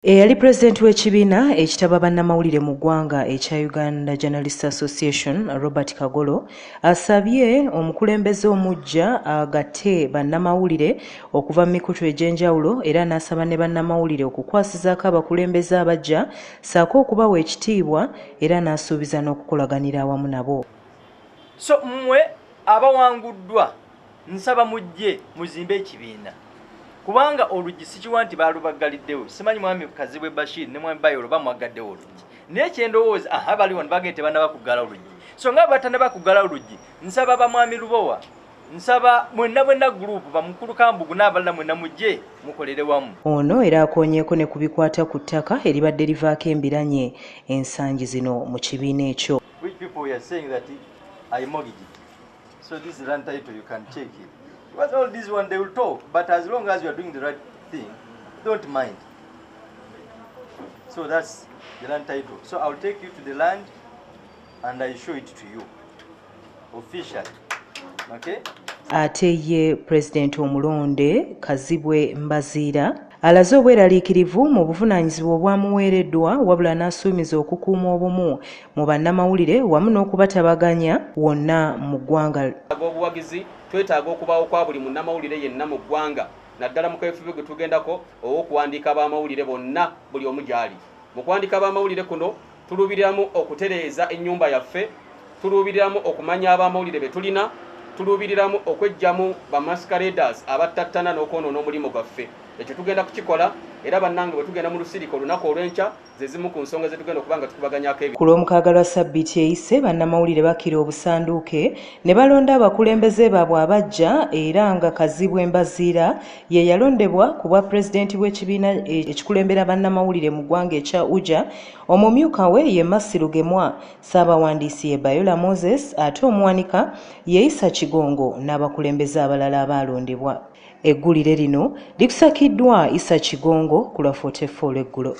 Eyali Pulezidenti w'ekibiina ekitaba bannamawulire mu ggwanga ekya Uganda Journalists Association, Robert Kagolo, asabye omukulembeze omuggya agatte bannamawulire okuva mu mikutu egy'enjawulo era n'asaba ne bannamawulire okukwasizaako abakulembeze abaggya ssaako okubawa ekitiibwa era n'asuubiza n'okukolaganira awamu nabo. So mmwe abawanguddwa nsaba mujje muzimbe ekibiina. Kubanga oluggi sikiwa nti baalubagaliddewo, simanyi mwami Kazibwe Bashir ne mwami Bayolo bamwagaddewo oluggi. Naye kyendowooza baliwo ne bagende bannaba kuggala oluggi. So nga batannaba kuggala oluggi, nsaba bamwami Lubowa, nsaba mwenna group bamukulu Kambugu n'abalala mwenna mujje mukolere wamu. Ono era akoonyeeko ne ku bikwata ku ttaka eribadde livaako embiranye ensangi zino mu kibiina ekyo. Which people are saying that I mortgaged it. So this is land title, you can check it. Because all this one they will talk, but as long as you are doing the right thing, don't mind. So that's the land title. So I'll take you to the land and I show it to you officially. Okay? Ate ye Pulezidenti omulonde Kazibwe Mbaziira alaze obweraliikirivu mu buvunaanyizibwa obwamuweereddwa wabula n'asuumiza okukuuma obumu mu bannamawulire wamu n'okubatabaganya wonna mu ggwanga. Obuwagizi twetaaga okubaawo kwa buli munnamawulire yenna mu ggwanga naddala mu kaweefube gwe tugendako ow'okuwandiika ab'amawulire bonna buli omu gy'ali. Mu kuwandiika ab'amawulire kuno tuluubiriramu okutereeza ennyumba yaffe, tuluubiriramu okumanya ab'amawulire be tulina, tuluubiriramu okweggyamu bamasqueraders abattattana n'okwonoona omulimu gwaffe. Ekyo tugenda kukikola era bannange bwe tugenda mu lusirika olunaku olw'enkya ze zimu ku nsonga ze tugenda okuba nga tukubaganyako ebyo. Ku lw'omukaaga lwa ssabbiiti eyise bannamawulire bakkira obusanduuke ne balonda abakulembeze baabwe abaggya era nga Kazibwe Mbaziira ye yalondebwa ku bwa Pulezidenti w'ekibiina ekikulembera bannamawulire mu ggwanga ekya UJA, omumyuka we ye Masirugemwa, Ssaabawandiisi ye Bayola Moses ate omuwanika ye Issa Kigongo n'abakulembeze abalala abaalondebwa. Eggulire lino likusakiddwa Issa Kigongo ku lwa 44 eggulo.